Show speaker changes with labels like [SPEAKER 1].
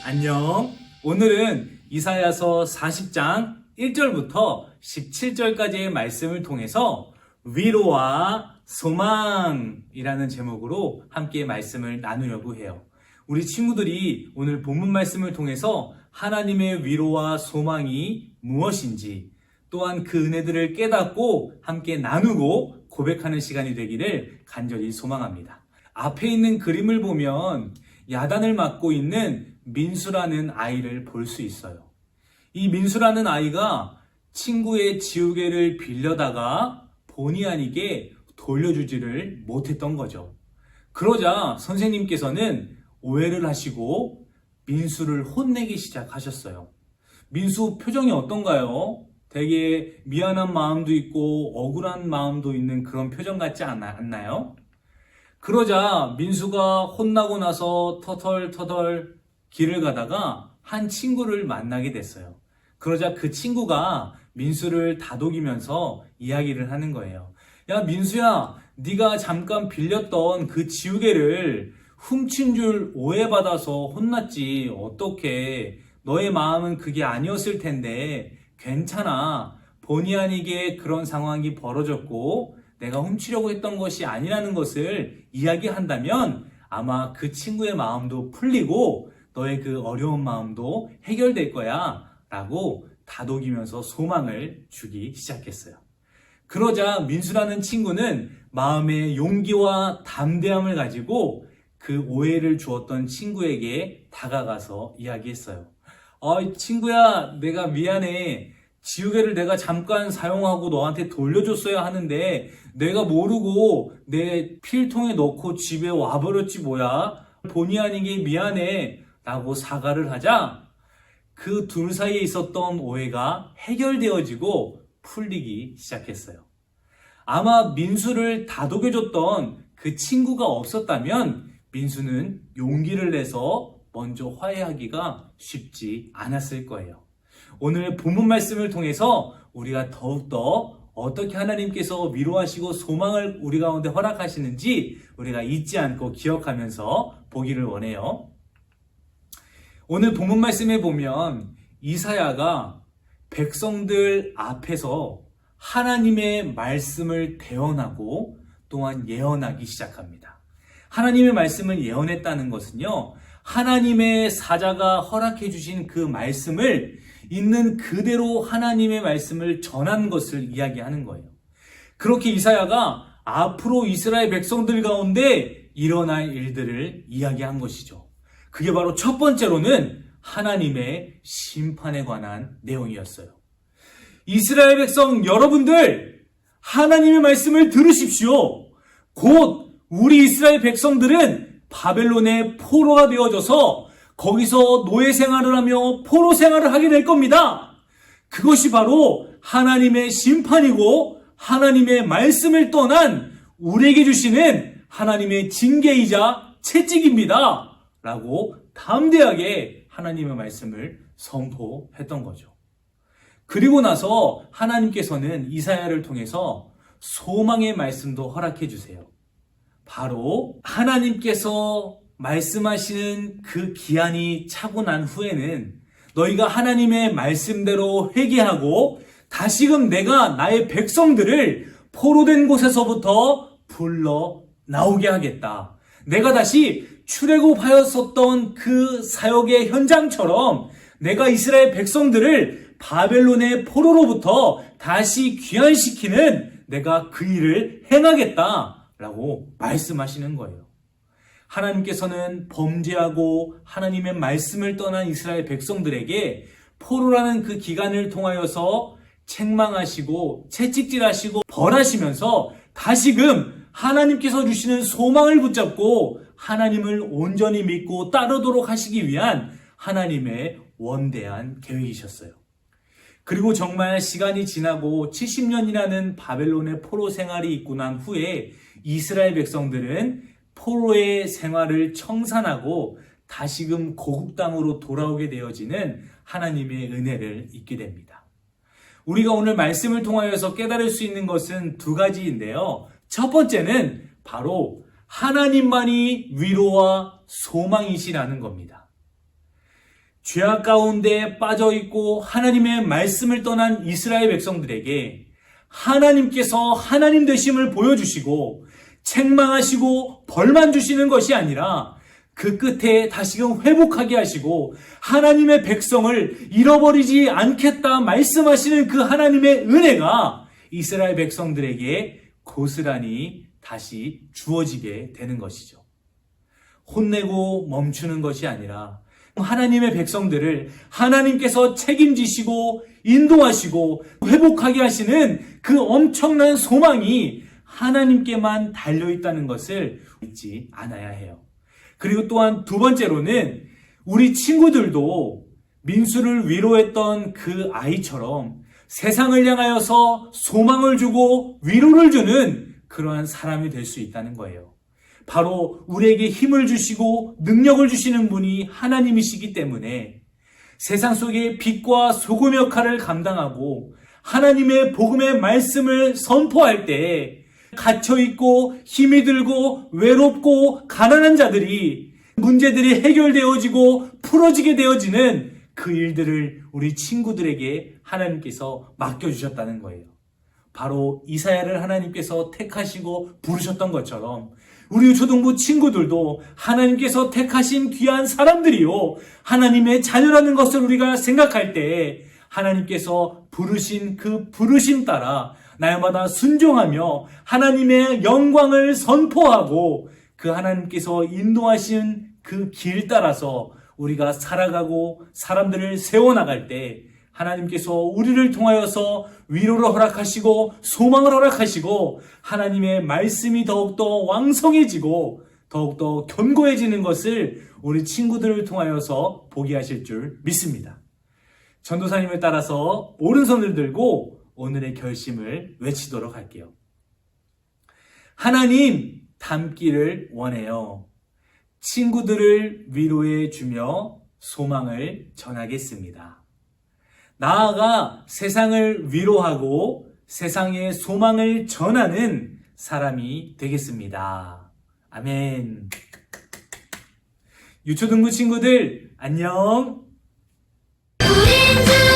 [SPEAKER 1] 안녕. 오늘은 이사야서 40장 1절부터 17절까지의 말씀을 통해서 위로와 소망이라는 제목으로 함께 말씀을 나누려고 해요. 우리 친구들이 오늘 본문 말씀을 통해서 하나님의 위로와 소망이 무엇인지, 또한 그 은혜들을 깨닫고 함께 나누고 고백하는 시간이 되기를 간절히 소망합니다. 앞에 있는 그림을 보면 야단을 맞고 있는 민수라는 아이를 볼 수 있어요. 이 민수라는 아이가 친구의 지우개를 빌려다가 본의 아니게 돌려주지를 못했던 거죠. 그러자 선생님께서는 오해를 하시고 민수를 혼내기 시작하셨어요. 민수 표정이 어떤가요? 되게 미안한 마음도 있고 억울한 마음도 있는 그런 표정 같지 않나요? 그러자 민수가 혼나고 나서 터덜터덜 길을 가다가 한 친구를 만나게 됐어요. 그러자 그 친구가 민수를 다독이면서 이야기를 하는 거예요. 야, 민수야, 네가 잠깐 빌렸던 그 지우개를 훔친 줄 오해받아서 혼났지. 어떡해. 너의 마음은 그게 아니었을 텐데 괜찮아. 본의 아니게 그런 상황이 벌어졌고 내가 훔치려고 했던 것이 아니라는 것을 이야기한다면 아마 그 친구의 마음도 풀리고 너의 그 어려운 마음도 해결될 거야 라고 다독이면서 소망을 주기 시작했어요. 그러자 민수라는 친구는 마음의 용기와 담대함을 가지고 그 오해를 주었던 친구에게 다가가서 이야기했어요. 친구야, 내가 미안해. 지우개를 내가 잠깐 사용하고 너한테 돌려줬어야 하는데 내가 모르고 내 필통에 넣고 집에 와버렸지 뭐야. 본의 아니게 미안해 라고 사과를 하자 그 둘 사이에 있었던 오해가 해결되어지고 풀리기 시작했어요. 아마 민수를 다독여줬던 그 친구가 없었다면 민수는 용기를 내서 먼저 화해하기가 쉽지 않았을 거예요. 오늘 본문 말씀을 통해서 우리가 더욱더 어떻게 하나님께서 위로하시고 소망을 우리 가운데 허락하시는지 우리가 잊지 않고 기억하면서 보기를 원해요. 오늘 본문 말씀에 보면 이사야가 백성들 앞에서 하나님의 말씀을 대언하고 또한 예언하기 시작합니다. 하나님의 말씀을 예언했다는 것은요, 하나님의 사자가 허락해 주신 그 말씀을 있는 그대로 하나님의 말씀을 전한 것을 이야기하는 거예요. 그렇게 이사야가 앞으로 이스라엘 백성들 가운데 일어날 일들을 이야기한 것이죠. 그게 바로 첫 번째로는 하나님의 심판에 관한 내용이었어요. 이스라엘 백성 여러분들, 하나님의 말씀을 들으십시오. 곧 우리 이스라엘 백성들은 바벨론의 포로가 되어져서 거기서 노예 생활을 하며 포로 생활을 하게 될 겁니다. 그것이 바로 하나님의 심판이고 하나님의 말씀을 떠난 우리에게 주시는 하나님의 징계이자 채찍입니다. 라고 담대하게 하나님의 말씀을 선포했던 거죠. 그리고 나서 하나님께서는 이사야를 통해서 소망의 말씀도 허락해 주세요. 바로 하나님께서 말씀하시는 그 기한이 차고 난 후에는 너희가 하나님의 말씀대로 회개하고 다시금 내가 나의 백성들을 포로된 곳에서부터 불러 나오게 하겠다. 내가 다시 출애굽하였었던 그 사역의 현장처럼 내가 이스라엘 백성들을 바벨론의 포로로부터 다시 귀환시키는 내가 그 일을 행하겠다라고 말씀하시는 거예요. 하나님께서는 범죄하고 하나님의 말씀을 떠난 이스라엘 백성들에게 포로라는 그 기간을 통하여서 책망하시고 채찍질하시고 벌하시면서 다시금 하나님께서 주시는 소망을 붙잡고 하나님을 온전히 믿고 따르도록 하시기 위한 하나님의 원대한 계획이셨어요. 그리고 정말 시간이 지나고 70년이라는 바벨론의 포로 생활이 있고 난 후에 이스라엘 백성들은 포로의 생활을 청산하고 다시금 고국 땅으로 돌아오게 되어지는 하나님의 은혜를 잊게 됩니다. 우리가 오늘 말씀을 통하여서 깨달을 수 있는 것은 두 가지인데요. 첫 번째는 바로 하나님만이 위로와 소망이시라는 겁니다. 죄악 가운데 빠져 있고 하나님의 말씀을 떠난 이스라엘 백성들에게 하나님께서 하나님 되심을 보여주시고 책망하시고 벌만 주시는 것이 아니라 그 끝에 다시금 회복하게 하시고 하나님의 백성을 잃어버리지 않겠다 말씀하시는 그 하나님의 은혜가 이스라엘 백성들에게 고스란히 다시 주어지게 되는 것이죠. 혼내고 멈추는 것이 아니라 하나님의 백성들을 하나님께서 책임지시고 인도하시고 회복하게 하시는 그 엄청난 소망이 하나님께만 달려있다는 것을 잊지 않아야 해요. 그리고 또한 두 번째로는 우리 친구들도 민수를 위로했던 그 아이처럼 세상을 향하여서 소망을 주고 위로를 주는 그러한 사람이 될 수 있다는 거예요. 바로 우리에게 힘을 주시고 능력을 주시는 분이 하나님이시기 때문에 세상 속에 빛과 소금 역할을 감당하고 하나님의 복음의 말씀을 선포할 때 갇혀있고 힘이 들고 외롭고 가난한 자들이 문제들이 해결되어지고 풀어지게 되어지는 그 일들을 우리 친구들에게 하나님께서 맡겨주셨다는 거예요. 바로 이사야를 하나님께서 택하시고 부르셨던 것처럼 우리 초등부 친구들도 하나님께서 택하신 귀한 사람들이요, 하나님의 자녀라는 것을 우리가 생각할 때 하나님께서 부르신 그 부르심 따라 날마다 순종하며 하나님의 영광을 선포하고 그 하나님께서 인도하신 그 길 따라서 우리가 살아가고 사람들을 세워나갈 때 하나님께서 우리를 통하여서 위로를 허락하시고 소망을 허락하시고 하나님의 말씀이 더욱더 왕성해지고 더욱더 견고해지는 것을 우리 친구들을 통하여서 보게 하실 줄 믿습니다. 전도사님을 따라서 오른손을 들고 오늘의 결심을 외치도록 할게요. 하나님 닮기를 원해요. 친구들을 위로해 주며 소망을 전하겠습니다. 나아가 세상을 위로하고 세상의 소망을 전하는 사람이 되겠습니다. 아멘. 유초등부 친구들 안녕.
[SPEAKER 2] 우린